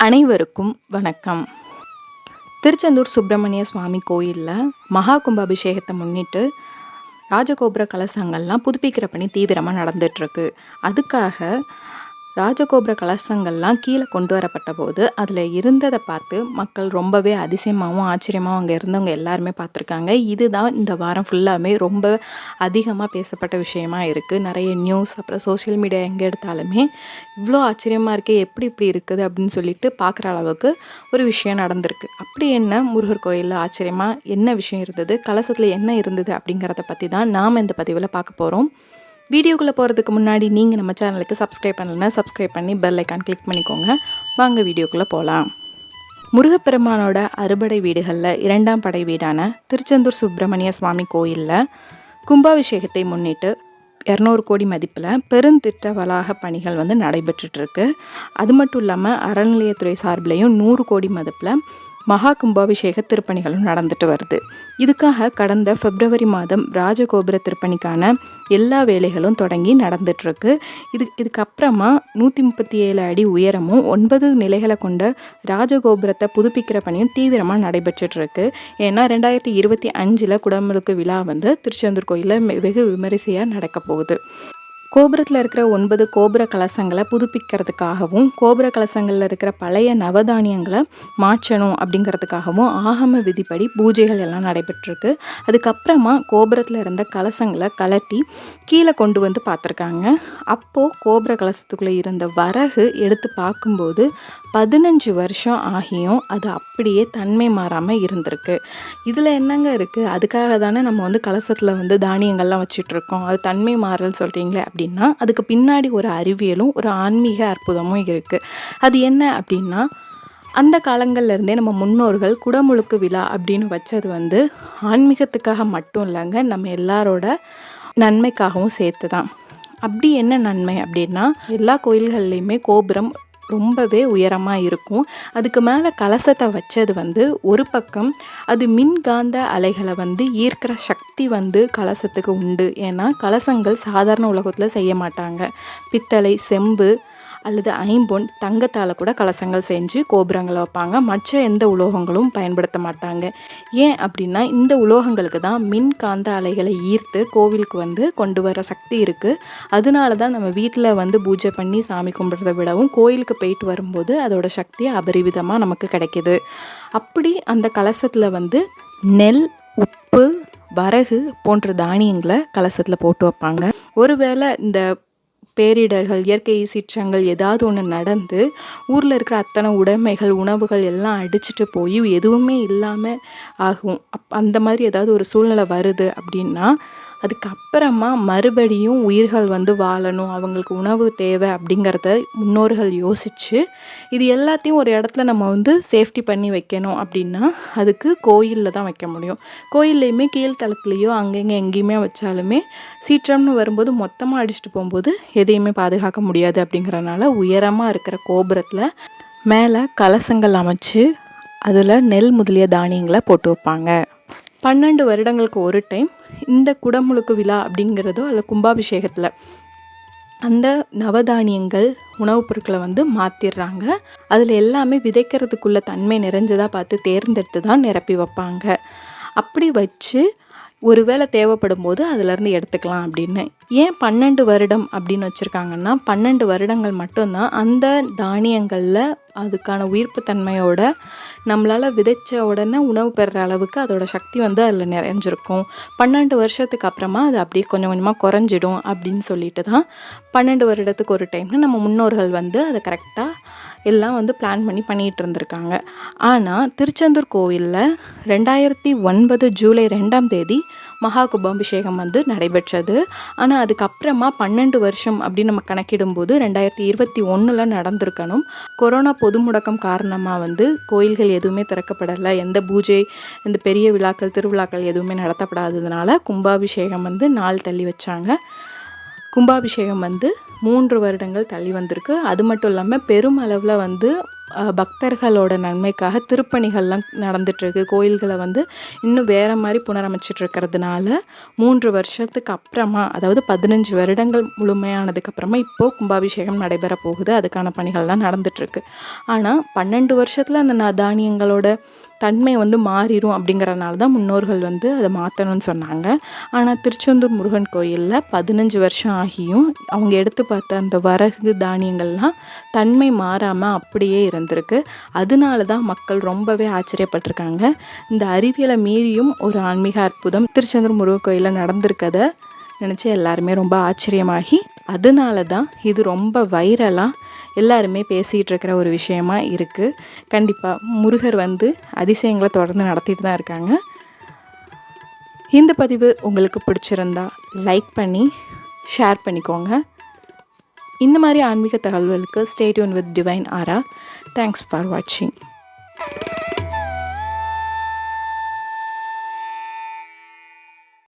அனைவருக்கும் வணக்கம். திருச்செந்தூர் சுப்பிரமணிய சுவாமி கோயிலில் மகா கும்பாபிஷேகத்தை முன்னிட்டு ராஜகோபுர கலசங்கள்லாம் புதுப்பிக்கிற பணி தீவிரமாக நடந்துகிட்ருக்கு. அதுக்காக ராஜகோபுர கலசங்கள்லாம் கீழே கொண்டு வரப்பட்ட போது அதில் இருந்ததை பார்த்து மக்கள் ரொம்பவே அதிசயமாகவும் ஆச்சரியமாகவும் அங்கே இருந்தவங்க எல்லாருமே பார்த்துருக்காங்க. இதுதான் இந்த வாரம் ஃபுல்லாமே ரொம்ப அதிகமாக பேசப்பட்ட விஷயமா இருக்குது. நிறைய நியூஸ், அப்புறம் சோஷியல் மீடியா எங்கே எடுத்தாலுமே இவ்வளோ ஆச்சரியமாக இருக்கே, எப்படி இப்படி இருக்குது அப்படின்னு சொல்லிட்டு பார்க்குற அளவுக்கு ஒரு விஷயம் நடந்திருக்கு. அப்படி என்ன முருகர் கோயிலில் ஆச்சரியமாக என்ன விஷயம் இருந்தது, கலசத்தில் என்ன இருந்தது அப்படிங்கிறத பற்றி தான் நாம் இந்த பதிவில் பார்க்க போகிறோம். வீடியோக்குள்ளே போகிறதுக்கு முன்னாடி நீங்கள் நம்ம சேனலுக்கு சப்ஸ்கிரைப் பண்ணலைன்னா சப்ஸ்கிரைப் பண்ணி பெல் ஐக்கான் கிளிக் பண்ணிக்கோங்க. வாங்க வீடியோக்குள்ளே போகலாம். முருகப்பெருமானோட அறுபடை வீடுகளில் 2ஆம் படை வீடான திருச்செந்தூர் சுப்பிரமணிய சுவாமி கோயிலில் கும்பாபிஷேகத்தை முன்னிட்டு 200 கோடி மதிப்பில் பெருந்திட்ட வளாக பணிகள் நடைபெற்றுட்ருக்கு. அது மட்டும் இல்லாமல் அறநிலையத்துறை சார்பிலையும் 100 கோடி மதிப்பில் மகா கும்பாபிஷேக திருப்பணிகளும் நடந்துட்டு வருது. இதுக்காக கடந்த பிப்ரவரி மாதம் ராஜகோபுர திருப்பணிக்கான எல்லா வேலைகளும் தொடங்கி நடந்துட்டுருக்கு. இதுக்கப்புறமா 137 அடி உயரமும் 9 நிலைகளை கொண்ட ராஜகோபுரத்தை புதுப்பிக்கிற பணியும் தீவிரமாக நடைபெற்றுட்ருக்கு. ஏன்னா 2025 குடமுழுக்கு விழா திருச்செந்தூர் கோயிலில் வெகு விமரிசையாக நடக்க போகுது. கோபுரத்தில் இருக்கிற 9 கோபுர கலசங்களை புதுப்பிக்கிறதுக்காகவும் கோபுர கலசங்களில் இருக்கிற பழைய நவதானியங்களை மாற்றணும் அப்படிங்கிறதுக்காகவும் ஆகம விதிப்படி பூஜைகள் எல்லாம் நடைபெற்றிருக்கு. அதுக்கப்புறமா கோபுரத்தில் இருந்த கலசங்களை கலட்டி கீழே கொண்டு பார்த்துருக்காங்க. அப்போது கோபுர கலசத்துக்குள்ளே இருந்த வரகு எடுத்து பார்க்கும்போது 15 வருஷம் ஆகியும் அது அப்படியே தன்மை மாறாமல் இருந்திருக்கு. இதில் என்னங்க இருக்குது, அதுக்காக தானே நம்ம கலசத்தில் தானியங்கள்லாம் வச்சிட்ருக்கோம், அது தன்மை மாறல் சொல்கிறீங்களே அப்படின்னா அதுக்கு பின்னாடி ஒரு அறிவியலும் ஒரு ஆன்மீக அற்புதமும் இருக்குது. அது என்ன அப்படின்னா, அந்த காலங்கள்லேருந்தே நம்ம முன்னோர்கள் குடமுழுக்கு விழா அப்படின்னு வச்சது ஆன்மீகத்துக்காக மட்டும் இல்லைங்க, நம்ம எல்லாரோட நன்மைக்காகவும் சேர்த்து தான். அப்படி என்ன நன்மை அப்படின்னா, எல்லா கோயில்கள்லேயுமே கோபுரம் ரொம்பவே உயரமாக இருக்கும். அதுக்கு மேலே கலசத்தை வச்சது ஒரு பக்கம் அது மின்காந்த அலைகளை ஈர்க்கிற சக்தி கலசத்துக்கு உண்டு. ஏன்னா கலசங்கள் சாதாரண உலகத்தில் செய்ய மாட்டாங்க. பித்தளை, செம்பு அல்லது ஐம்பொன், தங்கத்தால் கூட கலசங்கள் செஞ்சு கோபுரங்களை வைப்பாங்க. மற்ற எந்த உலோகங்களும் பயன்படுத்த மாட்டாங்க. ஏன் அப்படின்னா இந்த உலோகங்களுக்கு தான் மின்காந்த அலைகளை ஈர்த்து கோவிலுக்கு கொண்டு வர சக்தி இருக்குது. அதனால தான் நம்ம வீட்டில் பூஜை பண்ணி சாமி கும்பிட்றத விடவும் கோயிலுக்கு போயிட்டு வரும்போது அதோட சக்தி அபரிவிதமாக நமக்கு கிடைக்கிது. அப்படி அந்த கலசத்தில் நெல், உப்பு, வரகு போன்ற தானியங்களை கலசத்தில் போட்டு வைப்பாங்க. ஒருவேளை இந்த பேரிடர்கள், இயற்கை சீற்றங்கள் ஏதாவது ஒன்று நடந்து ஊரில் இருக்கிற அத்தனை உடைமைகள், உணவுகள் எல்லாம் அடிச்சுட்டு போய் எதுவுமே இல்லாமல் ஆகும். அந்த மாதிரி ஏதாவது ஒரு சூழ்நிலை வருது அப்படின்னா அதுக்கப்புறமா மறுபடியும் உயிர்கள் வாழணும், அவங்களுக்கு உணவு தேவை அப்படிங்கிறத முன்னோர்கள் யோசித்து இது எல்லாத்தையும் ஒரு இடத்துல நம்ம சேஃப்டி பண்ணி வைக்கணும் அப்படின்னா அதுக்கு கோயிலில் தான் வைக்க முடியும். கோயில்லையுமே கீழ்த்தளத்துலேயோ அங்கங்கே எங்கேயுமே வச்சாலுமே சீற்றம்னு வரும்போது மொத்தமாக அடிச்சுட்டு போகும்போது எதையுமே பாதுகாக்க முடியாது. அப்படிங்கிறனால உயரமாக இருக்கிற கோபுரத்தில் மேலே கலசங்கள் அமைச்சு அதில் நெல் முதலிய தானியங்களை போட்டு வைப்பாங்க. 12 வருடங்களுக்கு ஒரு டைம் இந்த குடமுழுக்கு விழா அப்படிங்கிறதோ அல்ல கும்பாபிஷேகத்தில் அந்த நவதானியங்கள் உணவுப் பொருட்களை மாற்றிடுறாங்க. அதில் எல்லாமே விதைக்கிறதுக்குள்ள தன்மை நிறைஞ்சதாக பார்த்து தேர்ந்தெடுத்து தான் நிரப்பி வைப்பாங்க. அப்படி வச்சு ஒருவேளை தேவைப்படும் போது அதிலேருந்து எடுத்துக்கலாம் அப்படின்னு. ஏன் 12 வருடம் அப்படின்னு வச்சுருக்காங்கன்னா 12 வருடங்கள் மட்டும்தான் அந்த தானியங்களில் அதுக்கான உயிர்ப்பு தன்மையோட நம்மளால் விதைச்ச உடனே உணவு பெறுற அளவுக்கு அதோட சக்தி அதில் நிறைஞ்சிருக்கும். 12 வருஷத்துக்கு அப்புறமா அது அப்படியே கொஞ்சம் கொஞ்சமாக குறைஞ்சிடும் அப்படின்னு சொல்லிட்டு தான் 12 வருடத்துக்கு ஒரு டைம்னு நம்ம முன்னோர்கள் அதை கரெக்டாக எல்லாம் பிளான் பண்ணி பண்ணிகிட்டு இருந்திருக்காங்க. ஆனால் திருச்செந்தூர் கோவிலில் 2009 ஜூலை 2ஆம் தேதி மகா கும்பாபிஷேகம் நடைபெற்றது. ஆனால் அதுக்கப்புறமா 12 வருஷம் அப்படின்னு நம்ம கணக்கிடும்போது 2021 நடந்திருக்கணும். கொரோனா பொது முடக்கம் காரணமாக கோயில்கள் எதுவுமே திறக்கப்படலை, எந்த பூஜை, இந்த பெரிய விழாக்கள், திருவிழாக்கள் எதுவுமே நடத்தப்படாததுனால கும்பாபிஷேகம் நாள் தள்ளி வச்சாங்க. கும்பாபிஷேகம் 3 வருடங்கள் தள்ளி வந்திருக்கு. அது மட்டும் இல்லாமல் பெரும் அளவில் பக்தர்களோட நன்மைக்காக திருப்பணிகள்லாம் நடந்துட்டுருக்கு. கோயில்களை வந்து இன்னும் வேறு மாதிரி புனரமைச்சிட்டு இருக்கிறதுனால 3 வருஷத்துக்கு அப்புறமா, அதாவது 15 வருடங்கள் முழுமையானதுக்கப்புறமா இப்போது கும்பாபிஷேகம் நடைபெற போகுது. அதுக்கான பணிகள்லாம் நடந்துட்டுருக்கு. ஆனால் 12 வருஷத்தில் அந்த தானியங்களோட தன்மை வந்து மாறிடும் அப்படிங்கிறதுனால தான் முன்னோர்கள் வந்து அதை மாற்றணும்னு சொன்னாங்க. ஆனால் திருச்செந்தூர் முருகன் கோயிலில் 15 வருஷம் ஆகியும் அவங்க எடுத்து பார்த்த அந்த வரகு தானியங்கள்லாம் தன்மை மாறாமல் அப்படியே இருந்திருக்கு. அதனால தான் மக்கள் ரொம்பவே ஆச்சரியப்பட்டிருக்காங்க. இந்த அறிவியலை மீறியும் ஒரு ஆன்மீக அற்புதம் திருச்செந்தூர் முருகன் கோயிலில் நடந்திருக்கதை நினச்சி எல்லாருமே ரொம்ப ஆச்சரியமாகி, அதனால தான் இது ரொம்ப வைரலாக எல்லாருமே பேசிகிட்டு இருக்கிற ஒரு விஷயமா இருக்குது. கண்டிப்பாக முருகர் வந்து அதிசயங்களை தொடர்ந்து நடத்திட்டு தான் இருக்காங்க. இந்த பதிவு உங்களுக்கு பிடிச்சிருந்தா லைக் பண்ணி ஷேர் பண்ணிக்கோங்க. இந்த மாதிரி ஆன்மீக தகவல்களுக்கு ஸ்டே டியூன் வித் டிவைன் ஆரா. தேங்க்ஸ் ஃபார் வாட்சிங்.